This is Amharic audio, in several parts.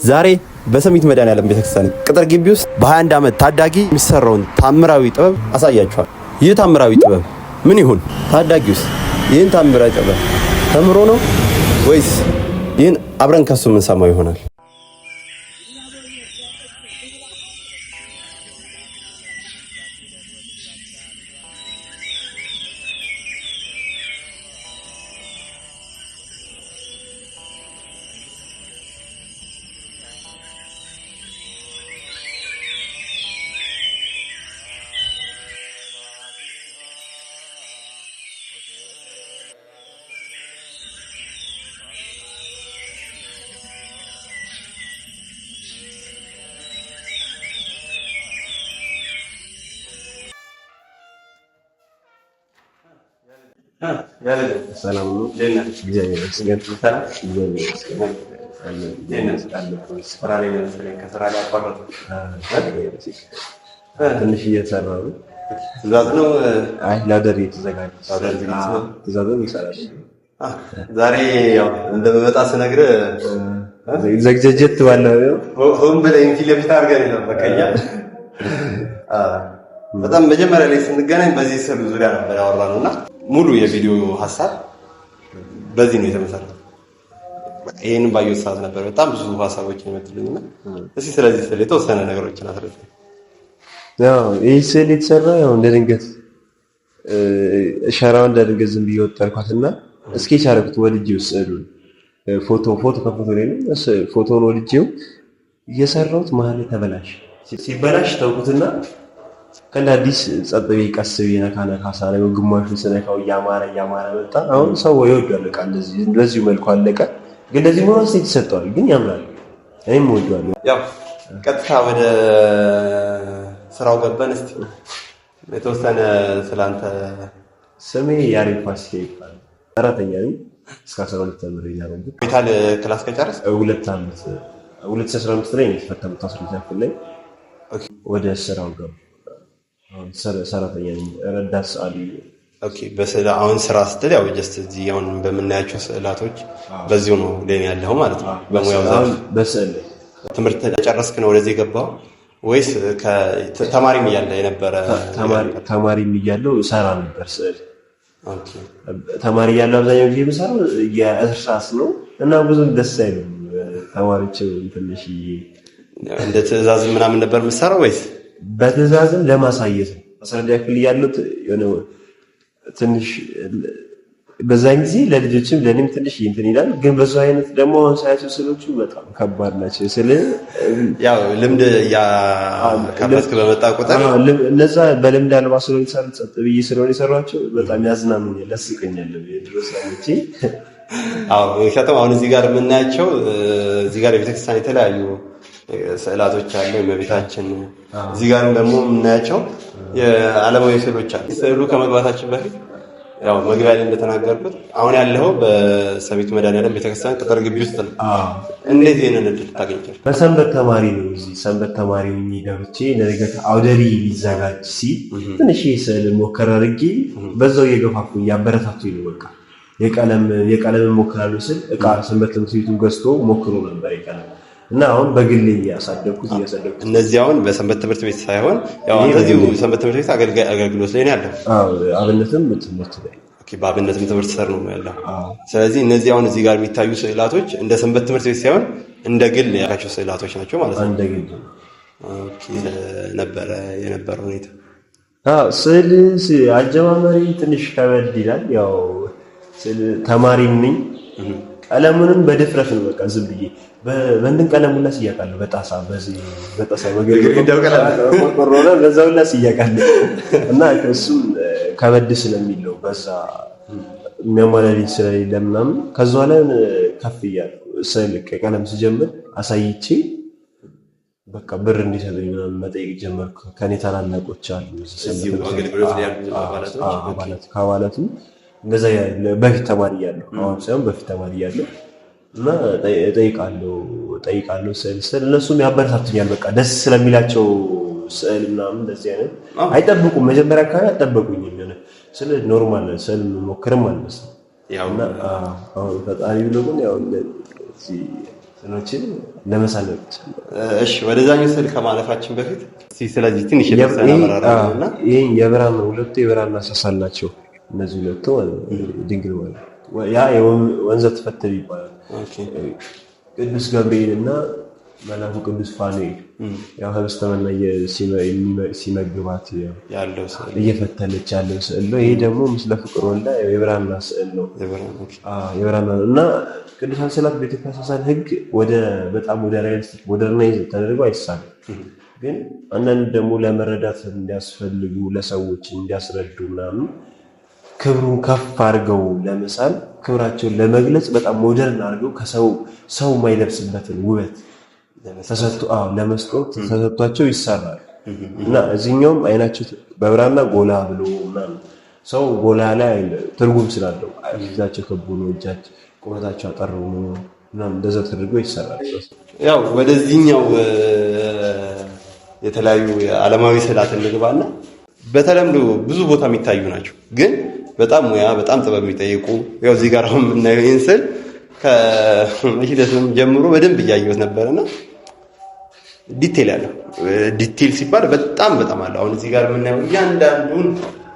ዛሬ በሰሚት መድኃኔዓለም ቤተክርስቲያን ቅጥር ግቢ ውስጥ በ21 ዓመት ታዳጊ የሚሰራውን ታምራዊ ጥበብ አሳያችኋል። ይህ ታምራዊ ጥበብ ምን ይሁን? ታዳጊውስ ይህን ታምራዊ ጥበብ ተምሮ ነው ወይስ ይህን አብረን ከሱ የምንሰማው ይሆናል? ሰላም ነው። እግዚአብሔር ይመስገን። ትንሽ እየሰራሁ ነው። ትእዛዝ ነው። አይ ላደር የተዘጋጀ ትእዛዝም ይሰራል። ዛሬ ያው እንደምመጣ ስነግርህ ዘግጀጀት ባለው ሆን ብለህ ፊት ለፊት አድርገን ነው በቀኛ በጣም መጀመሪያ ላይ ስንገናኝ በዚህ ስዕል ዙሪያ ነበር ያወራነውና ሙሉ የቪዲዮ ሐሳብ በዚህ ነው የተመሰረተው። ይሄንን ባየሁት ሰዓት ነበር በጣም ብዙ ሐሳቦች የመጡልኝና እስኪ ስለዚህ ስዕል የተወሰነ ነገሮችን አስረዳኝ። ያው ይሄ ስዕል የተሰራው ያው እንደ ድንገት ሸራውን እንደ ድንገት ዝም ብዬ ወጣልኳትና እስኬች አደረኩት። ወድጄው ስዕሉን ፎቶ ከፎቶ ላይ ነው ፎቶውን ወድጄው እየሰራሁት መሀል ተበላሽ። ሲበላሽ ተውኩትና ከእንደ አዲስ ጸጥ ብዬ ቀስ ብዬ ነካ ሳረገው ግማሹን ስነካው እያማረ መጣ። አሁን ሰው ይወዷል። በቃ እንደዚህ መልኩ አለቀ። ግን እንደዚህ ሆኖ ሴት ይሰጠዋል። ግን ያምራል። እኔም እወደዋለሁ። ያው ቀጥታ ወደ ስራው ገባን። እስቲ የተወሰነ ስላንተ። ስሜ ያሬድ ፋሲካ ይባላል። ሰራተኛ ነኝ። እስከ 12 ተምሬ ነው። ሆስፒታል ክላስ ከጨረስ 2 ዓመት 2015 ላይ የተፈተኑት 12 ክፍል ላይ ወደ ስራው ገባ። ሰራተኛ ነኝ። ረዳት ሰዓሊ። ኦኬ። አሁን ስራ ስትል ያው ጀስት እዚህ አሁን በምናያቸው ስዕላቶች በዚሁ ነው ለኔ ያለው ማለት ነው። በሙያው ዛሬ በስዕል ትምህርት ጨረስክ ነው ወደዚህ ገባው ወይስ ተማሪም እያለ የነበረ? ተማሪም እያለሁ ሰራ ነበር ስዕል። ኦኬ። ተማሪ እያለሁ አብዛኛው ጊዜ የምሰራው የእርሳስ ነው እና ብዙ ደስ አይልም። ተማሪዎች ትንሽ እንደ ትዕዛዝ ምናምን ነበር የምሰራው ወይስ በትዕዛዝም ለማሳየት ነው? 11 ክፍል እያለሁ የሆነ ትንሽ በዛን ጊዜ ለልጆችም ለኔም ትንሽ እንትን ይላል። ግን በዛ አይነት ደግሞ አሁን ሳያቸው ስዕሎቹ በጣም ከባድ ናቸው። ያው ልምድ ያካበትክ በመጣ ቁጥር እነዛ በልምድ አልባ ስለሆነ ይሰራል። ጸጥ ብዬ ስለሆነ ይሰራቸው በጣም ያዝናኑኛል፣ ያስቀኛል። የድሮ ሰዎች ምክንያቱም አሁን እዚህ ጋር የምናያቸው እዚህ ጋር የቤተክርስቲያን የተለያዩ ስዕላቶች አሉ። የእመቤታችን እዚህ ጋር ደግሞ የምናያቸው የዓለማዊ ስዕሎች አሉ። ስዕሉ ከመግባታችን በፊት ያው መግቢያ ላይ እንደተናገርኩት አሁን ያለው በሰሚት መድኃኔዓለም ቤተክርስቲያን ቅጥር ግቢ ውስጥ ነው። እንዴት ይሄንን እድል ታገኛለህ? በሰንበት ተማሪ ነው። እዚህ ሰንበት ተማሪ ሆኜ ገብቼ ለነገት አውደሪ ሊዘጋጅ ሲል ትንሽ ስዕል ሞከር አድርጌ በዛው እየገፋፉኝ እያበረታቱኝ ነው። በቃ የቀለም ሞክራለሁ ስል እቃ ሰንበት ትምህርት ቤቱ ገዝቶ ሞክሮ ነበር የቀለም እና አሁን በግሌ እያሳደግኩት እነዚህ አሁን በሰንበት ትምህርት ቤት ሳይሆን ያው እዚሁ ሰንበት ትምህርት ቤት አገልግሎት ላይ ነው ያለው። አብነትም ትምህርት ላይ በአብነትም ትምህርት ሰር ነው ያለው። ስለዚህ እነዚህ አሁን እዚህ ጋር የሚታዩ ስዕላቶች እንደ ሰንበት ትምህርት ቤት ሳይሆን እንደ ግል ያላቸው ስዕላቶች ናቸው ማለት ነው። እንደ ግል ነበረ የነበረው ሁኔታ። ስዕል አጀማመሪ ትንሽ ከበድ ይላል። ያው ተማሪም ነኝ። ቀለሙንም በድፍረት ነው በቃ ዝም ብዬ በእንትን ቀለም ሁላ ስያቃለሁ። በጣሳ በግድግዳው ቀለም ቆሮና በዛው ሁላ ስያቃለሁ እና እሱም ከበድ ስለሚለው በዛ የሚያሟላልኝ ስለሌለ ምናምን ከዛ ላይ ከፍ እያለሁ ስዕል ቀለም ስጀምር አሳይቼ በቃ ብር እንዲሰጡኝ ምናምን መጠየቅ ጀመርኩ። ከኔ ታላላቆች አሉ እዚሁ አገልግሎት ላይ ያሉ ከአባላቱ እንደዛ በፊት ተማሪ እያለሁ አሁን ሳይሆን በፊት ተማሪ እያለሁ እና ጠይቃለሁ ስዕል እነሱም ያበረታቱኛል። በቃ ደስ ስለሚላቸው ስዕል ምናምን እንደዚህ አይነት አይጠብቁም። መጀመሪያ አካባቢ አልጠበቁኝም። የሆነ ስለ ኖርማል ስዕል ሞክርም አልመሰለኝም። ያው ፈጣሪ ብሎ ግን ያው ስዕሎችን ለመሳል ነው። እሺ ወደዛኛው ስዕል ከማለፋችን በፊት ስለዚህ ትንሽ የተወሰነ አመራራና ይሄ የብራና ሁለቱ የብራና አሳሳል ናቸው። እነዚህ ሁለቱ ድንግል ማለት ያ የወንዘ ተፈተል ይባላል። ቅዱስ ገብርኤል እና መልአኩ ቅዱስ ፋኑኤል ያው ህብስተ መና ሲመግባት ያለው ስዕል እየፈተለች ያለው ስዕል ነው። ይሄ ደግሞ ምስለ ፍቁር ወልዳ የብራና ስዕል ነው። የብራና ነው እና ቅዱሳን ስዕላት በኢትዮጵያ አሳሳል ህግ በጣም ወደ ሪያሊስቲክ ሞደርናይዝ ተደርጎ አይሳልም። ግን አንዳንድ ደግሞ ለመረዳት እንዲያስፈልጉ ለሰዎች እንዲያስረዱ ምናምን ክብሩን ከፍ አድርገው ለመሳል ክብራቸውን ለመግለጽ በጣም ሞደርን አድርገው ሰው የማይለብስበትን ውበት ለመስጠት ተሰጥቷቸው ይሰራል እና እዚህኛውም አይናቸው በብራና ጎላ ብሎ ምናምን ሰው ጎላ ላይ ትርጉም ስላለው ፊታቸው ከቦ ነው፣ እጃቸው ቁመታቸው አጠር ነው ምናምን እንደዛ ተደርጎ ይሰራል። ያው ወደዚህኛው የተለያዩ ዓለማዊ ስዕላት እንግባና በተለምዶ ብዙ ቦታ የሚታዩ ናቸው፣ ግን በጣም ሙያ በጣም ጥበብ የሚጠይቁ ያው እዚህ ጋር አሁን የምናየው ይህን ስዕል ከመሽለትም ጀምሮ በደንብ እያየሁት ነበርና ዲቴል ያለው ዲቴል ሲባል በጣም አለ። አሁን እዚህ ጋር የምናየው እያንዳንዱን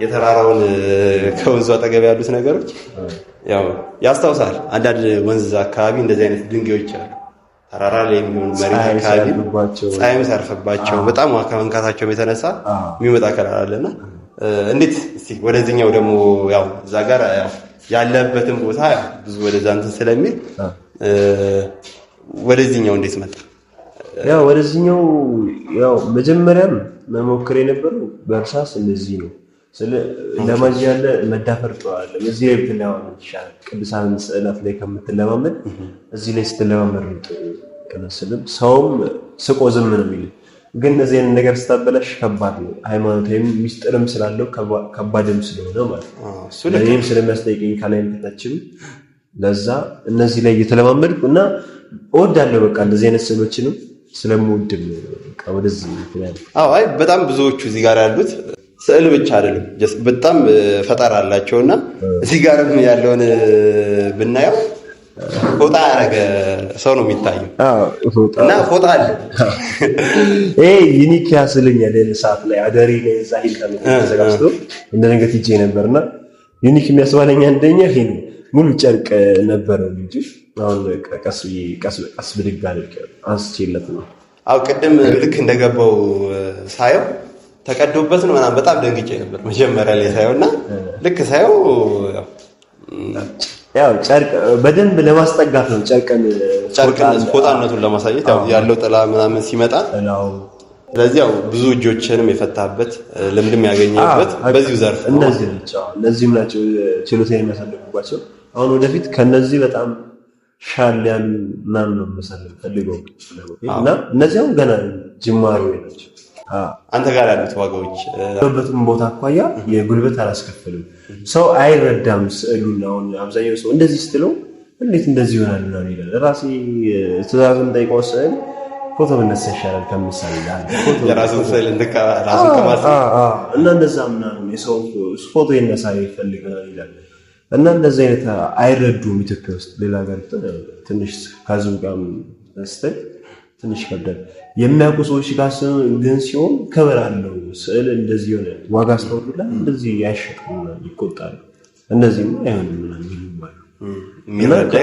የተራራውን ከወንዙ አጠገብ ያሉት ነገሮች ያው ያስታውሳል። አንዳንድ ወንዝ አካባቢ እንደዚህ አይነት ድንጋዮች አሉ። ተራራ ላይ የሚሆን መሬት አካባቢ ፀሐይም ሳርፈባቸው በጣም ዋካ መንካታቸው የተነሳ የሚመጣ ከለር አለና እንዴት እስቲ ወደዚህኛው ደግሞ ያው እዛ ጋር ያለበትን ቦታ ብዙ ወደዛ እንትን ስለሚል ወደዚህኛው እንዴት መጣ? ያው ወደዚህኛው ያው መጀመሪያም መሞከር የነበረው በእርሳስ እንደዚህ ነው። ለማጅ ያለ መዳፈር ጠዋለ እዚህ ላይ ብትለማመድ ይሻላል። ቅዱሳን ስዕላት ላይ ከምትለማመድ እዚህ ላይ ስትለማመድ ነው። ሰውም ስቆ ዝም ነው የሚል ግን እነዚህ አይነት ነገር ስታበላሽ ከባድ ነው። ሃይማኖታዊም ሚስጥርም ስላለው ከባድም ስለሆነ ማለት ነው። እኔም ስለሚያስጠይቀኝ ካላይም ከታችም ለዛ እነዚህ ላይ እየተለማመድኩ እና እወዳለሁ። በቃ እንደዚህ አይነት ስዕሎችንም ስለምወድም በቃ ወደዚህ ይላል። አይ በጣም ብዙዎቹ እዚህ ጋር ያሉት ስዕል ብቻ አይደለም በጣም ፈጠራ አላቸውና እዚህ ጋርም ያለውን ብናየው ፎጣ ያደረገ ሰው ነው የሚታየው። እና ፎጣ አለ ዩኒክ ያስልኛል። ሰዓት ላይ አደሪ ላይ እዛ ሂልተን ተዘጋጅቶ እንደነገት ይጄ ነበርና ዩኒክ የሚያስባለኝ አንደኛ ይሄ ሙሉ ጨርቅ ነበረው እንጂ አሁን ቀስ ብድግ አድርጌ አንስቼለት ነው። አው ቅድም ልክ እንደገባው ሳየው ተቀዶበት ነው ምናምን በጣም ደንግጬ ነበር መጀመሪያ ላይ ሳየውና ልክ ሳየው ያው ጨርቅ በደንብ ለማስጠጋት ነው። ጨርቅን ፎጣነቱን ለማሳየት ያለው ጥላ ምናምን ሲመጣ ስለዚህ ያው ብዙ እጆችንም የፈታበት ልምድም ያገኘበት በዚሁ ዘርፍ እነዚህም ናቸው ችሎታን የሚያሳልፉባቸው። አሁን ወደፊት ከነዚህ በጣም ሻል ያሉ ምናምን ነው መሰለኝ ፈልገው እና እነዚህ አሁን ገና ጅማሬ ናቸው። አንተ ጋር ያሉት ዋጋዎች በበትም ቦታ አኳያ የጉልበት አላስከፍልም። ሰው አይረዳም ስዕሉን። አሁን አብዛኛው ሰው እንደዚህ ስትለው እንዴት እንደዚህ ይሆናል እና ይላል። ራሴ ትእዛዝን ጠይቀው ስዕል ፎቶ ብነሳ ይሻላል ከምሳሌ ጋር የራሱን ስዕል ራሱን ከማሳ እና እንደዛ ምናምን የሰው ፎቶ ይነሳ ይፈልጋል ይላል እና እንደዚህ አይነት አይረዱም ኢትዮጵያ ውስጥ። ሌላ ሀገር ትንሽ ከህዝቡ ጋር ስትል ትንሽ ከብዳል። የሚያውቁ ሰዎች ጋር ግን ሲሆን ክብር አለው። ስዕል እንደዚህ ሆነ ዋጋ አስተውሉላ እንደዚህ ያሸጡና ይቆጣሉ። እንደዚህም አይሆንም ምናምን ይሉባሉ። የሚረዳ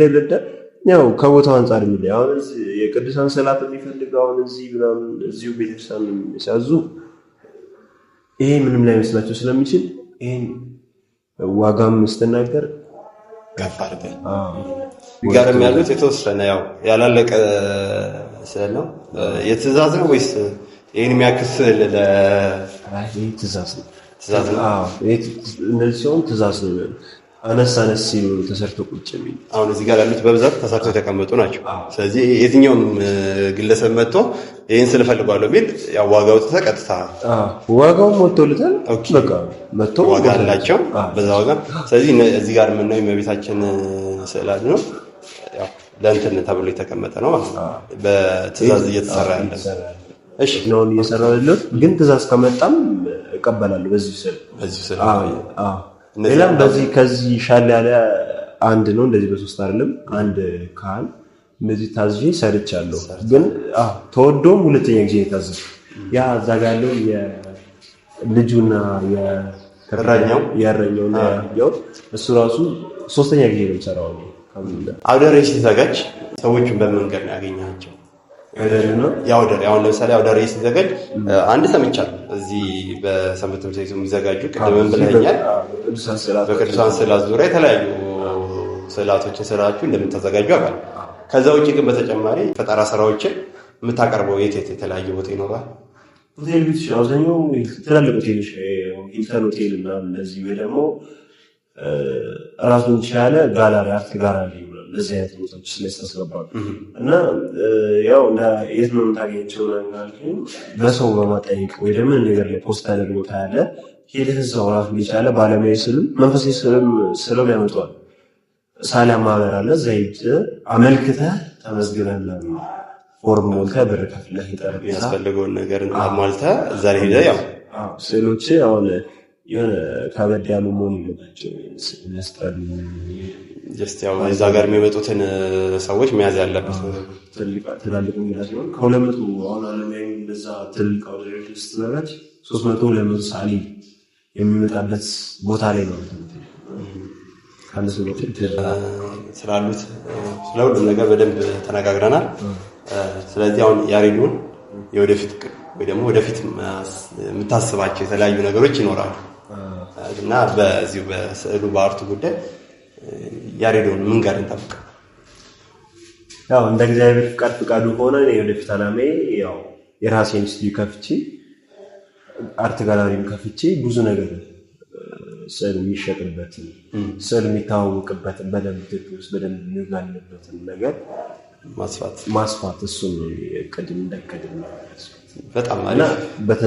ይረዳል። ያው ከቦታው አንጻር የሚለይ አሁን የቅዱሳን ስዕላት የሚፈልገው አሁን እዚህ ምናምን እዚሁ ቤተክርስቲያን ሲያዙ ይሄ ምንም ላይ መስላቸው ስለሚችል ይሄን ዋጋም ስትናገር ገፋር ጋርም ያሉት የተወሰነ ያው ያላለቀ ስዕል ነው። የትእዛዝ ነው ወይስ ይሄን የሚያክል ስዕል ትእዛዝ ነው? ትእዛዝ ነው። እነዚህ ሲሆን ትእዛዝ ነው። አነስ ሲሉ ተሰርቶ ቁጭ የሚል አሁን እዚህ ጋር ያሉት በብዛት ተሰርተው የተቀመጡ ናቸው። ስለዚህ የትኛውም ግለሰብ መጥቶ ይሄን ስዕል እፈልጋለሁ ቢል ያው ዋጋው ተቀጥታ ዋጋው ሞቶልታል። በቃ መጥቶ ዋጋ አላቸው በዛ ዋጋ። ስለዚህ እዚህ ጋር የምናየው የእመቤታችን ስዕል ነው። ያው ለእንትን ተብሎ የተቀመጠ ነው ማለት ነው። በትእዛዝ እየተሰራ ያለ እሺ ነው እየሰራው ያለው። ግን ትእዛዝ ከመጣም እቀበላለሁ በዚህ ስዕል። በዚህ ስዕል ሌላም በዚህ ከዚህ ሻል ያለ አንድ ነው እንደዚህ በሶስት አይደለም አንድ ካህን እንደዚህ ታዝዤ ሰርቻለሁ። ግን ተወዶም ሁለተኛ ጊዜ የታዘዝኩ ያ እዛ ጋር ያለው የልጁና የእረኛውና ያው እሱ ራሱ ሶስተኛ ጊዜ ነው የሰራው። አውደ ርዕይ ሲዘጋጅ ሰዎችን በመንገድ ነው ያገኛቸው? አሁን ለምሳሌ አውደ ርዕይ ሲዘጋጅ አንድ ሰምቻለሁ። እዚህ በሰንበት ትምህርት ቤቱ የሚዘጋጁ ቅድምም ብለኸኛል፣ በቅዱሳን ስዕላት ዙሪያ የተለያዩ ስዕላቶችን ስራችሁ እንደምታዘጋጁ አውቃለሁ። ከዛ ውጭ ግን በተጨማሪ ፈጠራ ስራዎችን የምታቀርበው የት የተለያየ ቦታ ይኖራል? ሆቴል ቤቶች አብዛኛው ትላልቅ ሆቴሎች ሂልተን ሆቴል እና እነዚህ ወይ ደግሞ ራሱን የቻለ ጋላሪ አርት ጋላሪ እንደዚህ አይነት ቦታዎች ስለተስገባሉ እና ያው የት ነው የምታገኘቸው ናልኝ በሰው በማጠየቅ ወይ ደግሞ ነገር ላይ ፖስት አድርጎ ታያለ። ሄደህ እዛው ራሱን የቻለ ባለሙያ ስልም መንፈሳዊ ስልም ያመጣዋል። ሳሊያ ማህበር አለ። እዛ ሄደህ አመልክተህ ተመዝግበህ ፎርም ሞልተህ ብር ከፍለህ የሚያስፈልገውን ነገር አሟልተህ እዛ ላይ ሄደህ ያው ስዕሎች አሁን የሆነ ከበድ ያሉ መሆን ይገባቸው መስጠት ጀስት ያው እዛ ጋር የሚመጡትን ሰዎች መያዝ ያለበት ትላልቅ ሚላ ሲሆን ከ200 አሁን አለማዊ በዛ ትልቅ አውደሬት ውስጥ ነገራች 300-200 ሳሊ የሚመጣበት ቦታ ላይ ነው። ከአንድ ሰዎች ስላሉት ስለሁሉም ነገር በደንብ ተነጋግረናል። ስለዚህ አሁን ያሬዱን የወደፊት ወይ ደግሞ ወደፊት የምታስባቸው የተለያዩ ነገሮች ይኖራሉ እና በዚሁ በስዕሉ በአርቱ ጉዳይ ያሬዱን ምን ጋር እንጠብቅ? ያው እንደ እግዚአብሔር ፍቃዱ ሆነ እኔ ወደፊት አላማዬ ያው የራሴን ስቱዲዮ ከፍቼ አርት ጋላሪም ከፍቼ ብዙ ነገር ስዕል የሚሸጥበትን ስዕል የሚታወቅበትን በደንብ ኢትዮጵያ ውስጥ በደንብ የሚጋለበትን ነገር ማስፋት እሱን ቅድም እንደቀድም ነው። በጣም አሪፍ።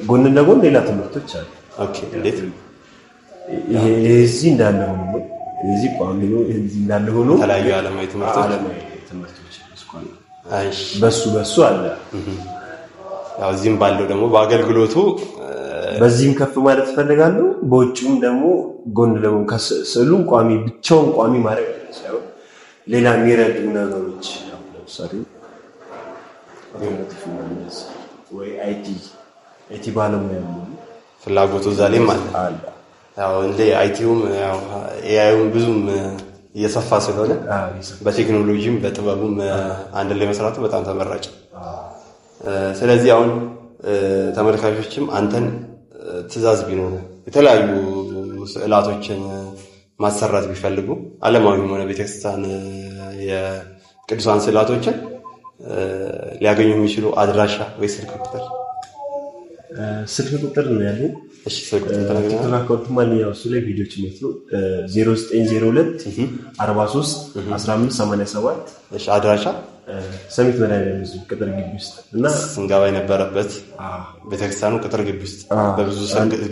ጎን ለጎን ሌላ ትምህርቶች አሉ። ኦኬ እንዴት? ይሄ እዚህ እንዳለ ሆኖ እዚህ ቋሚ ነው። እዚህ እንዳለ ሆኖ የተለያዩ ዓለማዊ ትምህርቶች እስኳን አይሽ በሱ አለ። ያው እዚህም ባለው ደግሞ በአገልግሎቱ በዚህም ከፍ ማለት ፈልጋለሁ። በውጭም ደግሞ ጎን ለጎን ከስዕሉም ብቻውን ቋሚ ማድረግ ሳይሆን ሌላ የሚረዱ ነገሮች ለምሳሌ ወይ አይቲ ባለሙያ ፍላጎቱ ዛሬም አለ። ያው እንደ አይቲውም ያው ኤአይውም ብዙም እየሰፋ ስለሆነ በቴክኖሎጂም በጥበቡም አንድ ላይ መስራቱ በጣም ተመራጭ። ስለዚህ አሁን ተመልካቾችም አንተን ትዕዛዝ ቢኖሩ የተለያዩ ስዕላቶችን ማሰራት ቢፈልጉ ዓለማዊም ሆነ ቤተክርስቲያን የቅዱሳን ስዕላቶችን ሊያገኙ የሚችሉ አድራሻ ወይ ስልክ ቁጥር ነው ያለው። እሺ ስልክ ቁጥር ተናግረናል። አካውንት ማንኛው እሱ ላይ ቪዲዮዎች ነው 0902 43 15 87። እሺ አድራሻ ሰሚት መድኃኒዓለም ቅጥር ግቢ ውስጥ እና ስንገባ የነበረበት ቤተክርስቲያኑ ቅጥር ግቢ ውስጥ በብዙ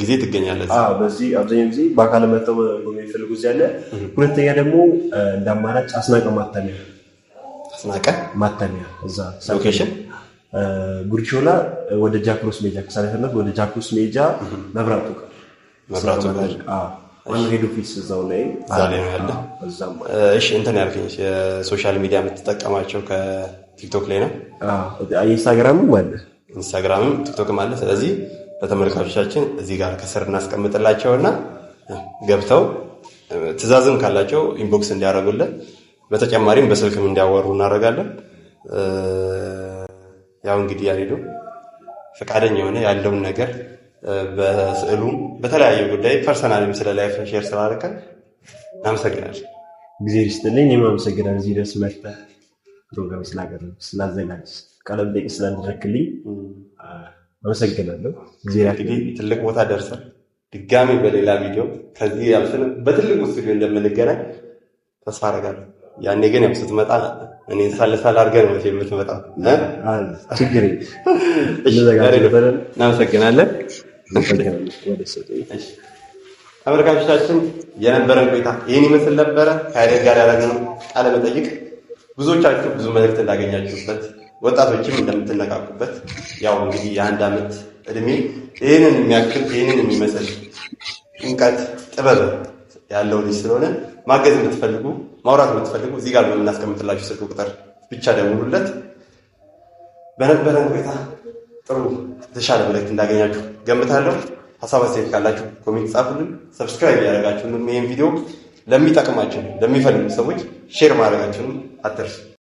ጊዜ ትገኛለች። በዚህ አብዛኛው ጊዜ በአካል መጥተው የሚፈልጉ እዚህ ያለ። ሁለተኛ ደግሞ እንደ አማራጭ አስናቀ ማተሚያ እዛ ሎኬሽን ጉርቾላ ወደ ጃክሮስ ሜጃ ከሳለፈነት ወደ ጃክሮስ ሜጃ መብራቱ ጋር ዋና ሄድ ኦፊስ እዛው ላይ ነው ያለ። እሺ እንትን ያልከኝ የሶሻል ሚዲያ የምትጠቀማቸው ከቲክቶክ ላይ ነው? ኢንስታግራምም አለ። ኢንስታግራምም ቲክቶክም አለ። ስለዚህ ለተመልካቾቻችን እዚህ ጋር ከስር እናስቀምጥላቸውና ገብተው ትዕዛዝም ካላቸው ኢንቦክስ እንዲያደርጉልን በተጨማሪም በስልክም እንዲያወሩ እናደርጋለን። ያው እንግዲህ ያሬዱ ፈቃደኛ የሆነ ያለውን ነገር በስዕሉም በተለያየ ጉዳይ ፐርሰናልም ስለ ላይፍ ሼር ስላደረከን እናመሰግናለን። ጊዜ ይስጥልኝ። እኔም አመሰግናለሁ። እዚህ ድረስ መጥተህ ፕሮግራም ስላቀረብክ ስላዘጋጅ ቃለ መጠይቅ ስላደረክልኝ አመሰግናለሁ። እንግዲህ ትልቅ ቦታ ደርሰን ድጋሚ በሌላ ቪዲዮ ከዚህ ያልፍን በትልቁ ስቱዲዮ እንደምንገናኝ ተስፋ አደርጋለሁ። ያኔ ግን ያው ስትመጣ እኔ ሳልሳል አድርገህ ነው የምትመጣው። ችግር እናመሰግናለን። ተመልካቾቻችን የነበረን ቆይታ ይህን ይመስል ነበረ። ከያሬድ ጋር ያደረግነው ቃለ መጠይቅ ብዙዎቻችሁ ብዙ መልእክት እንዳገኛችሁበት፣ ወጣቶችም እንደምትነቃቁበት ያው እንግዲህ የ1 ዓመት እድሜ ይህንን የሚመስል ጭንቀት ጥበብ ያለው ልጅ ስለሆነ ማገዝ የምትፈልጉ ማውራት የምትፈልጉ እዚህ ጋር በምናስቀምጥላችሁ ስልክ ቁጥር ብቻ ደውሉለት። በነበረን ቆይታ ጥሩ የተሻለ መልእክት እንዳገኛችሁ ገምታለሁ። ሀሳብ አስተያየት ካላችሁ ኮሜንት ጻፉልን። ሰብስክራይብ ያደረጋችሁንም ይህን ቪዲዮ ለሚጠቅማችሁ ለሚፈልጉ ሰዎች ሼር ማድረጋችሁንም አትርሱ።